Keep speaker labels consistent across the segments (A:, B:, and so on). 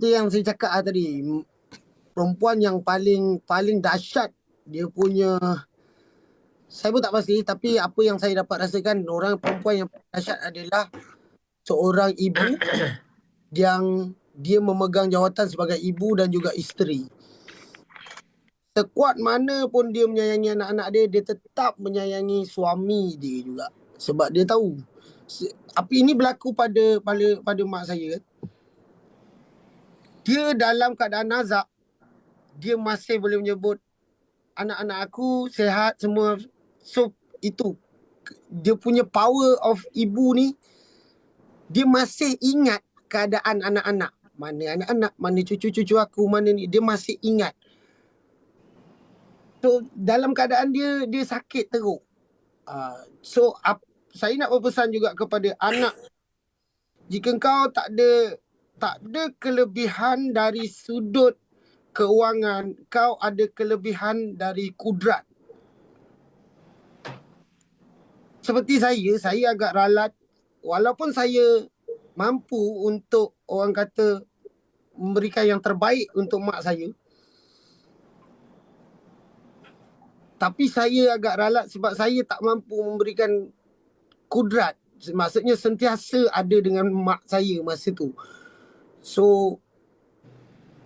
A: itu yang saya cakap tadi. Perempuan yang paling dahsyat dia punya, saya pun tak pasti, tapi apa yang saya dapat rasakan, perempuan yang paling dahsyat adalah seorang ibu yang dia memegang jawatan sebagai ibu dan juga isteri. Sekuat mana pun dia menyayangi anak-anak dia, dia tetap menyayangi suami dia juga. Sebab dia tahu. Apa ini berlaku pada mak saya. Dia dalam keadaan nazak, dia masih boleh menyebut anak-anak aku sihat semua. So itu dia punya power of ibu ni, dia masih ingat keadaan anak-anak. Mana anak-anak, mana cucu-cucu aku, mana ni, dia masih ingat. So dalam keadaan dia sakit teruk. So saya nak berpesan juga kepada anak, jika kau tak ada kelebihan dari sudut keuangan, kau ada kelebihan dari kudrat. Seperti saya agak ralat, walaupun saya mampu untuk orang kata memberikan yang terbaik untuk mak saya, tapi saya agak ralat sebab saya tak mampu memberikan kudrat. Maksudnya sentiasa ada dengan mak saya masa tu. So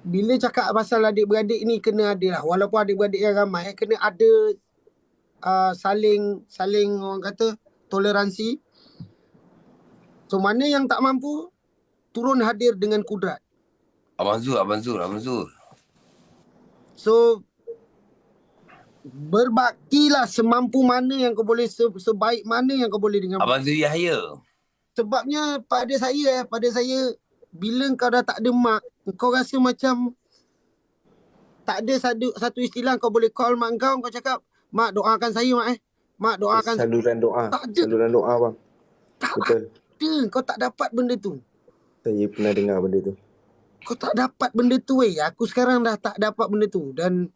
A: bila cakap pasal adik-beradik ni, kena ada lah. Walaupun adik-beradik yang ramai, kena ada saling orang kata toleransi. So mana yang tak mampu, turun hadir dengan kudrat.
B: Abang Zul.
A: So berbaktilah semampu mana yang kau boleh, sebaik mana yang kau boleh dengan
B: Abang Zul Yahya.
A: Sebabnya pada saya, bila kau dah tak ada mak, kau rasa macam tak ada satu istilah kau boleh call mak kau cakap, mak doakan saya mak mak doakan.
C: Saluran doa.
A: Tak ada.
C: Saluran doa bang.
A: Tak
C: Betul.
A: ada. Kau tak dapat benda tu.
C: Saya pernah dengar benda tu.
A: Kau tak dapat benda tu Aku sekarang dah tak dapat benda tu. Dan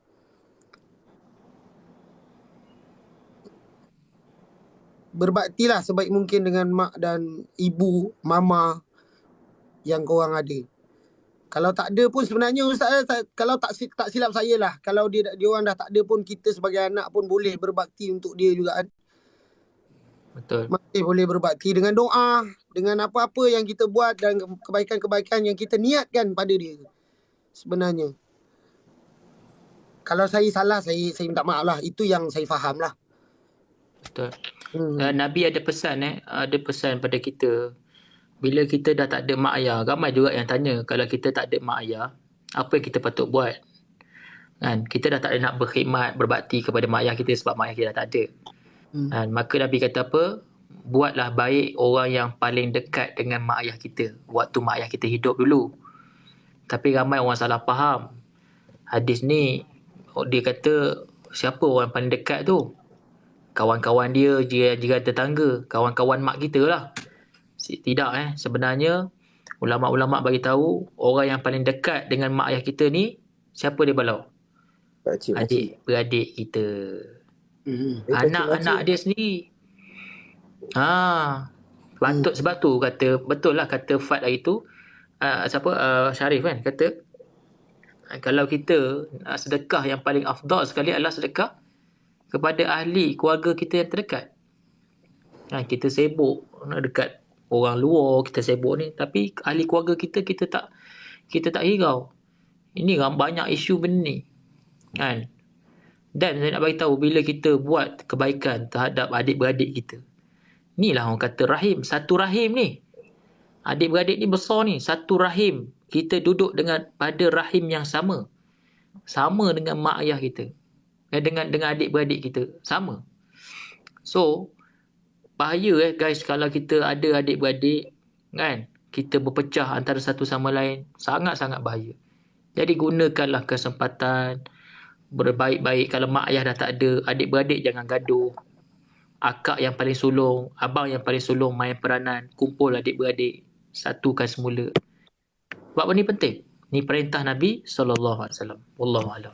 A: berbaktilah sebaik mungkin dengan mak dan ibu, mama yang korang ada. Kalau tak ada pun sebenarnya Ustaz, kalau tak silap saya lah, kalau dia orang dah tak ada pun, kita sebagai anak pun boleh berbakti untuk dia juga kan.
D: Betul.
A: Masih boleh berbakti dengan doa, dengan apa-apa yang kita buat dan kebaikan-kebaikan yang kita niatkan pada dia. Sebenarnya kalau saya salah, saya minta maaf lah. Itu yang saya faham lah.
D: Betul. Nabi ada pesan pada kita. Bila kita dah tak ada mak ayah, ramai juga yang tanya, kalau kita tak ada mak ayah, apa yang kita patut buat? Kan? Kita dah tak ada nak berkhidmat, berbakti kepada mak ayah kita sebab mak ayah kita dah tak ada. Kan? Maka Nabi kata apa? Buatlah baik orang yang paling dekat dengan mak ayah kita waktu mak ayah kita hidup dulu. Tapi ramai orang salah faham. Hadis ni, dia kata siapa orang paling dekat tu? Kawan-kawan dia, jiran tetangga, kawan-kawan mak kita lah. Tidak sebenarnya ulama-ulama bagi tahu orang yang paling dekat dengan mak ayah kita ni siapa dia balau? Adik-beradik kita. Anak-anak dia sendiri. Patut sebab tu kata, betul lah kata Fad hari tu, Syarif kan kata, kalau kita sedekah yang paling afdal sekali adalah sedekah kepada ahli keluarga kita yang terdekat. Kita sibuk dekat orang luar, kita sibuk ni, tapi ahli keluarga kita tak hirau. Ini banyak isu benda ni kan. Dan saya nak bagi tahu, bila kita buat kebaikan terhadap adik-beradik kita, inilah orang kata rahim, satu rahim ni. Adik-beradik ni besar ni, satu rahim. Kita duduk pada rahim yang sama dengan mak ayah kita, dengan adik-beradik kita sama. So bahaya guys kalau kita ada adik-beradik kan, kita berpecah antara satu sama lain, sangat-sangat bahaya. Jadi gunakanlah kesempatan berbaik-baik. Kalau mak ayah dah tak ada, adik-beradik jangan gaduh. Akak yang paling sulung, abang yang paling sulung main peranan, kumpul adik-beradik, satukan semula. Sebab ini penting. Ini perintah Nabi SAW. Wallahualam.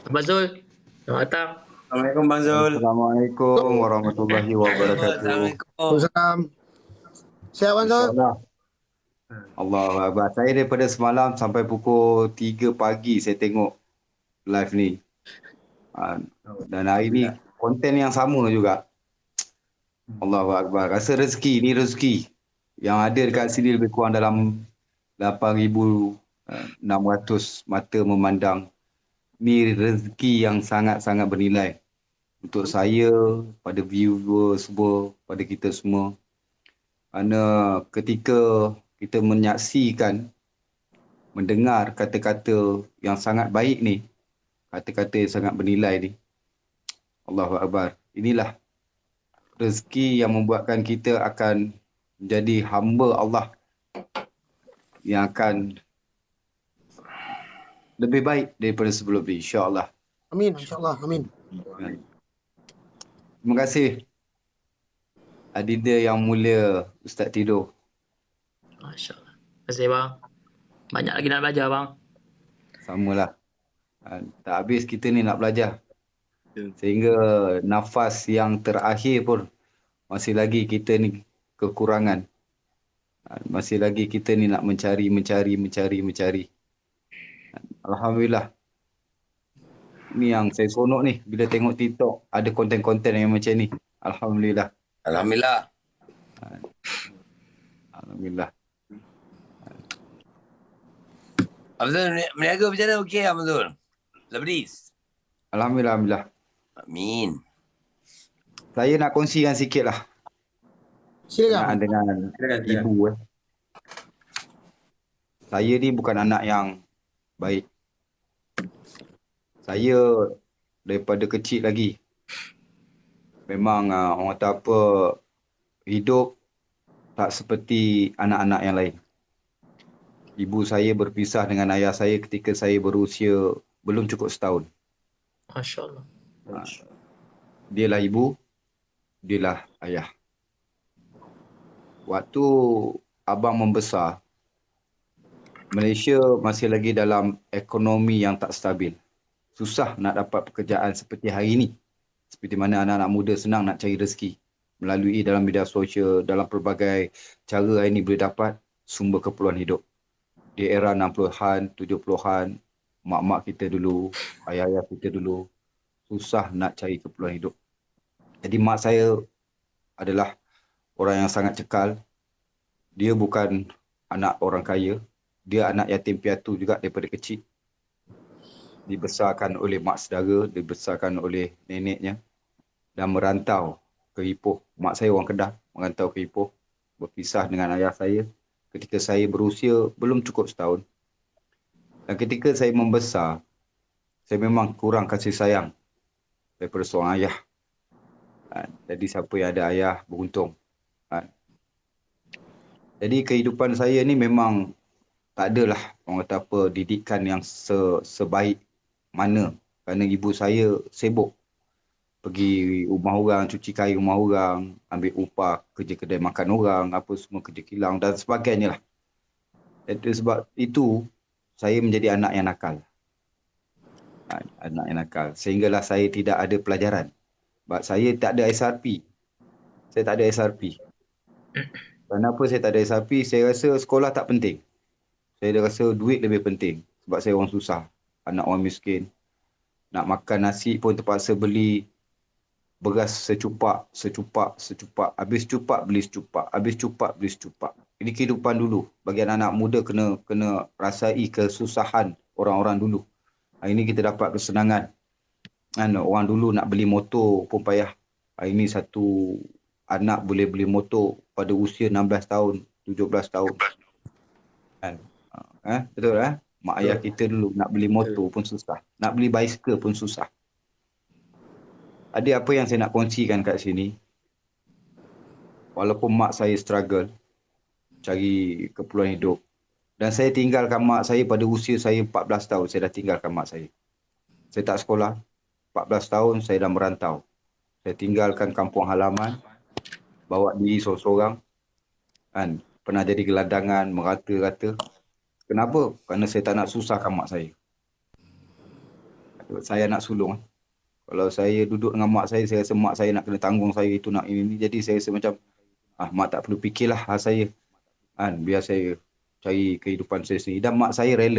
D: Abang Zul, selamat datang.
E: Assalamualaikum Bang Zul.
C: Assalamualaikum warahmatullahi wabarakatuh.
A: Waalaikumsalam. Siap Bang Zul?
E: Allah Akbar. Saya daripada semalam sampai pukul 3 pagi saya tengok live ni. Dan hari ni konten yang sama juga. Allahu Akbar. Rasa rezeki ni rezeki. Yang ada dekat sini lebih kurang dalam 8,600 mata memandang. Ni rezeki yang sangat-sangat bernilai. Untuk saya, pada viewer semua, pada kita semua. Kerana ketika kita menyaksikan, mendengar kata-kata yang sangat baik ni, kata-kata yang sangat bernilai ni, Allahu Akbar. Inilah rezeki yang membuatkan kita akan menjadi hamba Allah yang akan lebih baik daripada sebelum ni, insya-Allah.
A: Amin, insya-Allah. Amin.
E: Terima kasih Adinda yang mulia, Ustaz Tido.
D: Masya Allah. Terima kasih bang. Banyak lagi nak belajar bang.
E: Samalah. Tak habis kita ni nak belajar. Sehingga nafas yang terakhir pun masih lagi kita ni kekurangan. Masih lagi kita ni nak mencari. Alhamdulillah. Ini yang saya seronok ni bila tengok TikTok ada konten-konten yang macam ni. Alhamdulillah.
B: Alhamdulillah.
E: Alhamdulillah.
B: Abdul, meniaga macam mana? Okey, Abdul? Labris?
E: Alhamdulillah. Alhamdulillah.
B: Amin.
E: Saya nak kongsikan sikit lah
A: Silakan.
E: dengan ibu. Saya ni bukan anak yang baik. Saya daripada kecil lagi memang orang kata apa, hidup tak seperti anak-anak yang lain. Ibu saya berpisah dengan ayah saya ketika saya berusia belum cukup setahun.
D: Masya Allah.
E: Dialah ibu, dialah ayah. Waktu abang membesar, Malaysia masih lagi dalam ekonomi yang tak stabil. Susah nak dapat pekerjaan seperti hari ini. Seperti mana anak-anak muda senang nak cari rezeki. Melalui dalam media sosial, dalam pelbagai cara hari ini boleh dapat sumber keperluan hidup. Di era 60-an, 70-an, mak-mak kita dulu, ayah-ayah kita dulu, susah nak cari keperluan hidup. Jadi mak saya adalah orang yang sangat cekal. Dia bukan anak orang kaya. Dia anak yatim piatu juga daripada kecil. Dibesarkan oleh mak saudara, dibesarkan oleh neneknya. Dan merantau ke Ipoh. Mak saya orang Kedah, merantau ke Ipoh. Berpisah dengan ayah saya ketika saya berusia belum cukup setahun. Dan ketika saya membesar, saya memang kurang kasih sayang daripada seorang ayah. Jadi siapa yang ada ayah beruntung. Jadi kehidupan saya ni memang tak adalah orang kata apa didikan yang sebaik mana. Kerana ibu saya sibuk pergi rumah orang, cuci kain rumah orang, ambil upah, kerja kedai makan orang, apa semua kerja kilang dan sebagainya lah. Jadi sebab itu, saya menjadi anak yang nakal. Anak yang nakal. Sehinggalah saya tidak ada pelajaran. Sebab saya tak ada SRP. Saya tak ada SRP. Kenapa saya tak ada SRP? Saya rasa sekolah tak penting. Saya rasa duit lebih penting. Sebab saya orang susah. Anak orang miskin. Nak makan nasi pun terpaksa beli beras secupak. Habis cupak, beli secupak. Habis cupak, beli secupak. Ini kehidupan dulu. Bagi anak-anak muda kena rasai kesusahan orang-orang dulu. Hari ini kita dapat kesenangan. Orang dulu nak beli motor pun payah. Hari ini satu anak boleh beli motor pada usia 16 tahun, 17 tahun. Betul eh? Mak ayah kita dulu nak beli motor pun susah. Nak beli basikal pun susah. Ada apa yang saya nak kongsikan kat sini. Walaupun mak saya struggle cari keperluan hidup. Dan saya tinggalkan mak saya pada usia saya 14 tahun. Saya dah tinggalkan mak saya. Saya tak sekolah. 14 tahun saya dah merantau. Saya tinggalkan kampung halaman. Bawa diri seorang-seorang. Pernah jadi gelandangan, merata-rata. Kenapa? Kerana saya tak nak susahkan mak saya. Saya nak sulung. Kalau saya duduk dengan mak saya rasa mak saya nak kena tanggung saya itu nak ini. Jadi saya rasa macam, mak tak perlu fikirlah hal saya. Biar saya cari kehidupan saya sendiri dan mak saya rela.